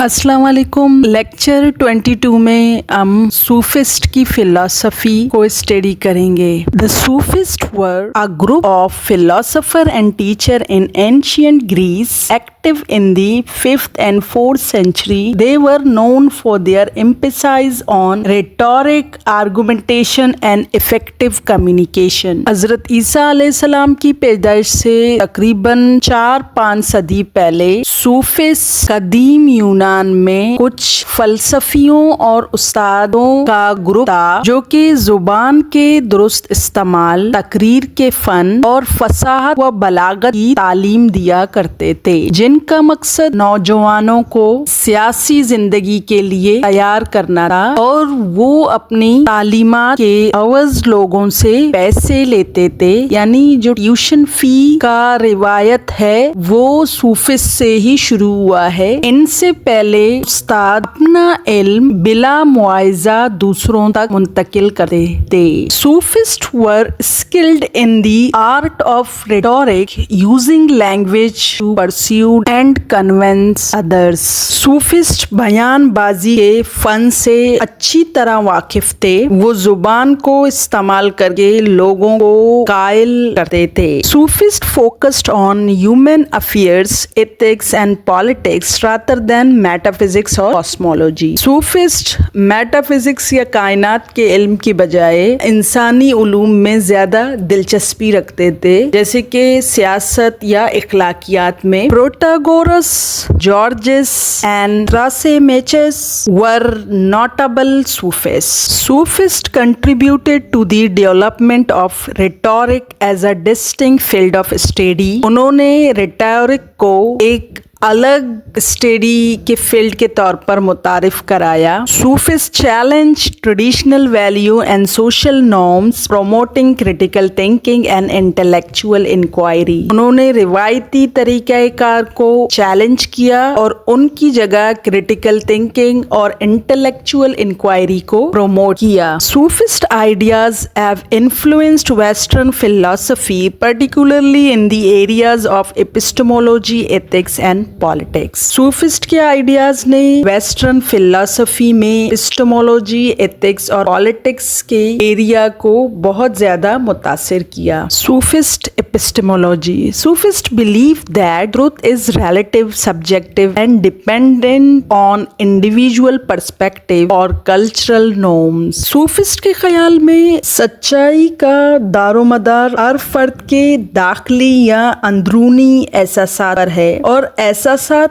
अस्सलाम वालेकुम। लेक्चर 22 में हम सूफिस्ट की फिलॉसफी को स्टडी करेंगे। The sophist were a group of philosopher and teacher in ancient Greece active in the 5th and 4th century. They were known for their emphasis on rhetoric, argumentation and effective communication. हज़रत ईसा अलैहिस्सलाम की पैदाइश से तकरीबन 4-5 सदी पहले सूफिस कदीम यूनान में कुछ फलसफियों और उस्तादों का ग्रुप था जो कि जुबान के दुरुस्त इस्तेमाल, तकरीर के फन और फसाहत व बलागत की तालीम दिया करते थे, जिनका मकसद नौजवानों को सियासी जिंदगी के लिए तैयार करना था और वो अपनी तालीमात के अवज़ लोगों से पैसे लेते थे। यानी जो ट्यूशन फी का रिवायत है वो सूफिस से ही शुरू हुआ है। इनसे पहले उस्ताद अपना इल्म बिला मुआवजा दूसरों तक मुंतकिल करते थे। Sophist were skilled in the art of rhetoric, using language to pursue and convince others. Sophist बयानबाजी के फन से अच्छी तरह वाकिफ थे। वो जुबान को इस्तेमाल करके लोगों को कायल करते थे। Sophist focused on human affairs, ethics and politics rather than metaphysics और कॉस्मोलॉजी। सूफिस्ट मेटाफिजिक्स या कायनात के इल्म की बजाय इंसानी उलूम में ज्यादा दिलचस्पी रखते थे, जैसे कि सियासत या इखलाकियात में। Protagoras, Georges and Thrasymachus were notable Sufis. Sufist contributed to the development of rhetoric as a distinct field of study. उन्होंने rhetoric को एक अलग स्टडी के फील्ड के तौर पर मुतारिफ कराया। Sophist challenge traditional value and social norms, promoting critical thinking and intellectual inquiry. उन्होंने रिवायती तरीक़ाकार को चैलेंज किया और उनकी जगह क्रिटिकल थिंकिंग और इंटेलेक्चुअल इंक्वायरी को प्रमोट किया। Sophist ideas have influenced western philosophy, particularly in the areas of epistemology, ethics and politics. Sophist के आइडियाज ने वेस्टर्न फिलॉसफी में एपिस्टेमोलॉजी, एथिक्स और पॉलिटिक्स के एरिया को बहुत ज्यादा मुतासिर किया। Sophist epistemology. सूफिस्ट believe that truth is relative, subjective and dependent on individual perspective और कल्चरल नॉर्म्स। सूफिस्ट के ख्याल में सच्चाई का दारोमदार हर फर्द के दाखिली या अंदरूनी एहसासात पर है और एहसासात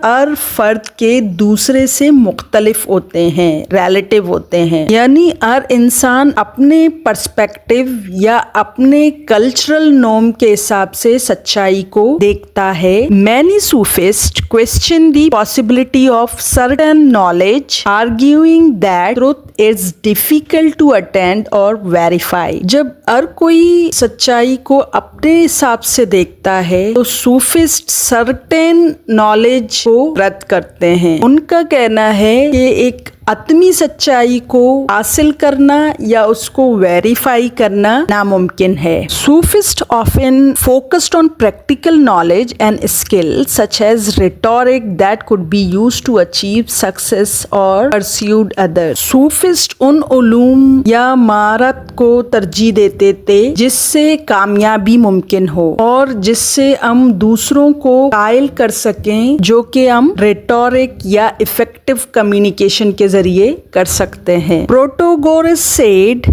हर फर्द के दूसरे से मुख्तलिफ होते हैं, रिलेटिव होते हैं। यानी हर इंसान अपने पर्सपेक्टिव या अपने कल्चरल नॉर्म के हिसाब से सच्चाई को देखता है। Many sophist question the possibility of certain knowledge, arguing that truth is difficult to attend और वेरीफाई। जब हर कोई सच्चाई को अपने हिसाब से देखता है तो सूफिस्ट सर्टेन नॉलेज को रद्द करते हैं। उनका कहना है कि एक आत्मी सच्चाई को हासिल करना या उसको वेरीफाई करना नामुमकिन है। Sophist often focused on practical knowledge and skill such as rhetoric that could be used to achieve success or pursued others. सूफिस्ट उन उलूम या महारत को तरजीह देते थे जिससे कामयाबी मुमकिन हो और जिससे हम दूसरों को कायल कर सकें, जो कि हम rhetoric या इफेक्टिव कम्युनिकेशन के जरिए कर सकते हैं। प्रोटोगोरस said,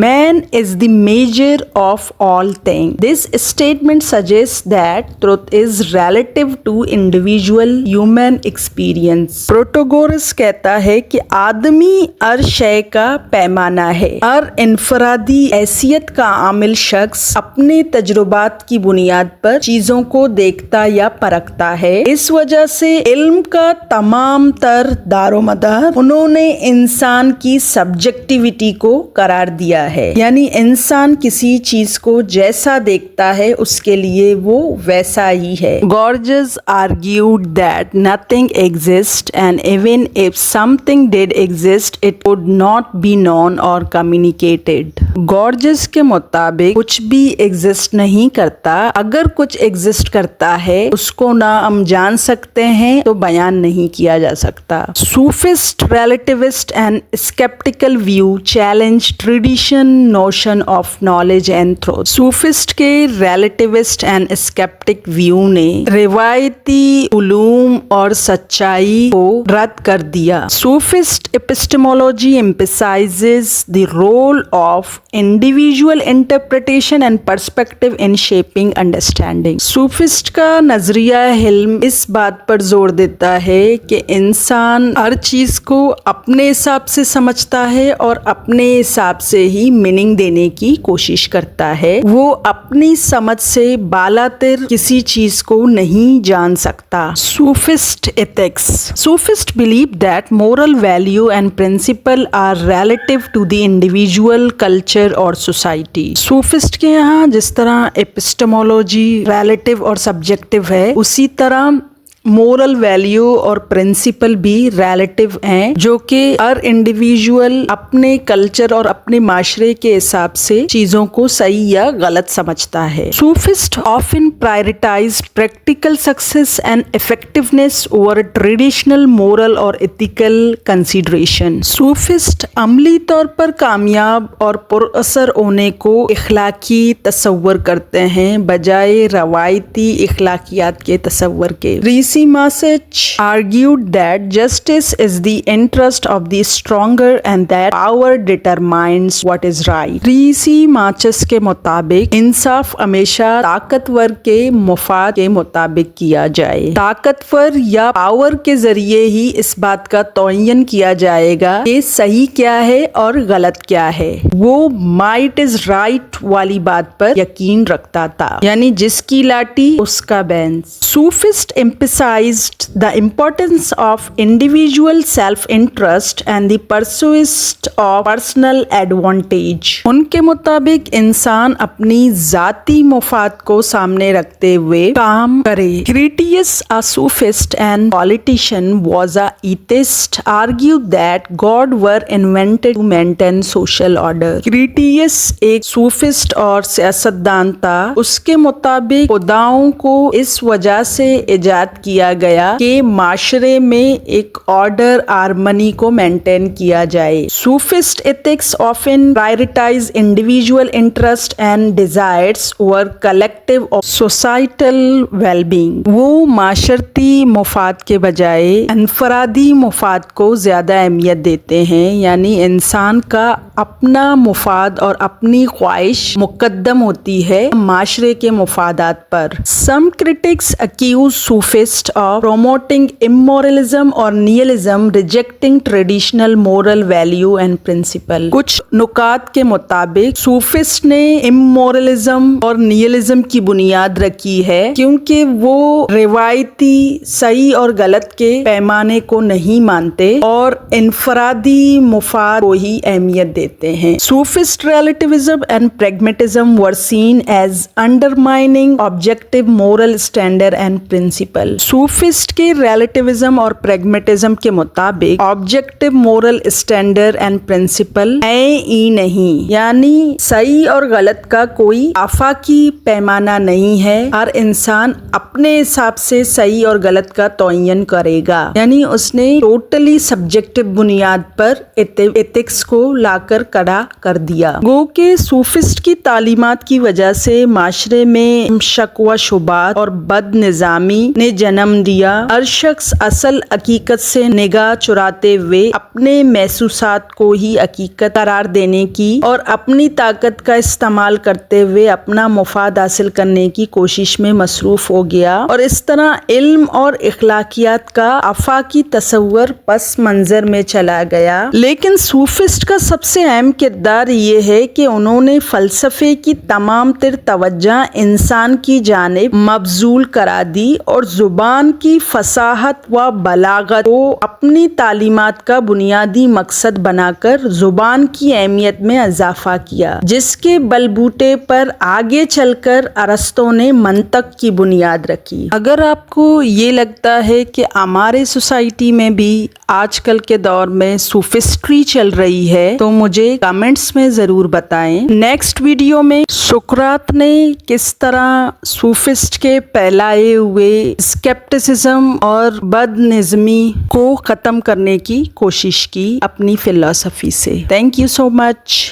man is the measure of all things. This statement suggests that truth is relative to individual human experience. प्रोटोगोरस कहता है कि आदमी हर शय का पैमाना है। हर इनफरादी हैसियत का आमिल शख्स अपने तजुर्बात की बुनियाद पर चीजों को देखता या परखता है। इस वजह से इल्म का तमाम तर दारोमदार उन्होंने इंसान की सब्जेक्टिविटी को करार दिया है। यानी इंसान किसी चीज को जैसा देखता है उसके लिए वो वैसा ही है। Gorgias argued that nothing exists and even if something did exist it would not be known or communicated. Gorgeous के मुताबिक कुछ भी एग्जिस्ट नहीं करता, अगर कुछ एग्जिस्ट करता है उसको ना हम जान सकते हैं तो बयान नहीं किया जा सकता। Sophist, relativist and skeptical view challenge tradition notion of knowledge and truth. Sophist के रिलेटिविस्ट एंड स्केप्टिक व्यू ने रिवायती उलूम और सच्चाई को रद्द कर दिया। सूफिस्ट epistemology emphasizes the role of individual interpretation and perspective in shaping understanding। सूफिस्ट का नजरिया इल्म इस बात पर जोर देता है कि इंसान हर चीज को अपने हिसाब से समझता है और अपने हिसाब से ही मीनिंग देने की कोशिश करता है। वो अपनी समझ से बालातिर किसी चीज को नहीं जान सकता। Sophist ethics. Sophist believe that moral value and principle are relative to the individual culture और society। सूफिस्ट के यहाँ जिस तरह एपिस्टेमोलॉजी रिलेटिव और सब्जेक्टिव है, उसी तरह मोरल वैल्यू और प्रिंसिपल भी रिलेटिव हैं, जो कि हर इंडिविजुअल अपने कल्चर और अपने माशरे के हिसाब से चीजों को सही या गलत समझता है। Sophist often prioritize practical success and effectiveness over traditional moral और एथिकल कंसीडरेशन। सूफिस्ट अमली तौर पर कामयाब और पुरअसर होने को इखलाकी तसव्वुर करते हैं बजाय रवायती इखलाकियात के तसव्वुर के। C. Masich argued that justice is the interest of the stronger and that power determines what is right। C. Masich के मुताबिक इंसाफ हमेशा ताकतवर के मुफाद के मुताबिक किया जाए। ताकतवर या पावर के जरिए ही इस बात का तयन किया जाएगा कि सही क्या है और गलत क्या है। वो माइट इज राइट वाली बात पर यकीन रखता था, यानी जिसकी लाठी उसका Bains. सूफिस्ट emphasized the importance of individual self-interest and the pursuit of personal advantage। उनके मुताबिक इंसान अपनी जाती मुफाद को सामने रखते हुए काम करे। Critias, a sophist and politician, was a atheist, argued that God were invented to maintain social order। Critias एक सूफिस्ट और सियासतदान था। उसके मुताबिक खुदाओं को इस वजह से इजाद किया गया कि माशरे में एक ऑर्डर हार्मनी को मेंटेन किया जाए। Sophist ethics often prioritize individual interest and desires over collective और सोसाइटल वेलबींग। वो माशरती मुफाद के बजाय अनफरादी मुफाद को ज्यादा अहमियत देते हैं, यानी इंसान का अपना मुफाद और अपनी ख्वाहिश मुकद्दम होती है माशरे के मुफादात पर। Some critics accuse sophist of promoting immoralism or nihilism, rejecting traditional moral value and principle। कुछ नुकात के मुताबिक सूफिस्ट ने इमोरलिज्म और निहिलिज्म की बुनियाद रखी है क्योंकि वो रिवायती सही और गलत के पैमाने को नहीं मानते और इनफरादी मुफाद को ही अहमियत देते हैं। Sophist relativism and pragmatism were seen as undermining objective moral standard and principle. Sophist के रिलेटिविज्म और प्रैग्मेटिज्म के मुताबिक objective moral standard and principle है ही नहीं, यानी सही और गलत का कोई आफाकी पैमाना नहीं है। हर इंसान अपने हिसाब से सही और गलत का तयन करेगा, यानी उसने टोटली सब्जेक्टिव बुनियाद पर एथिक्स को लाकर खड़ा कर दिया। गो के सूफिस्ट की तालीमात की वजह से माशरे में शक व शुबात और बद निजामी ने जन्म दिया। हर शख्स असल हकीकत से निगाह चुराते हुए अपने महसूसात को ही हकीकत करार देने की और अपनी ताकत का इस्तेमाल करते हुए अपना मुफाद हासिल करने की कोशिश में मसरूफ हो गया और इस तरह इल्म और इखलाकियात का आफाकी तस्वुर पस मंजर में चला गया। लेकिन सूफिस्ट का सबसे अहम किरदार ये है कि उन्होंने फलसफे की तमाम तर तवज्जो इंसान की जानिब मबजूल करा दी और जुबान زبان کی فصاحت و بلاغت کو اپنی تعلیمات کا بنیادی مقصد بنا کر زبان کی اہمیت میں اضافہ کیا، جس کے بلبوتے پر آگے چل کر ارسطو نے منطق کی بنیاد رکھی۔ اگر آپ کو یہ لگتا ہے کہ ہمارے سوسائٹی میں بھی آج کل کے دور میں سوفسٹری چل رہی ہے تو مجھے کمنٹس میں ضرور بتائیں۔ نیکسٹ ویڈیو میں سقراط نے کس طرح سوفسٹ کے پھیلائے ہوئے اسکیپٹسزم اور بد نظمی کو ختم کرنے کی کوشش کی اپنی فلسفی سے۔ Thank you so much.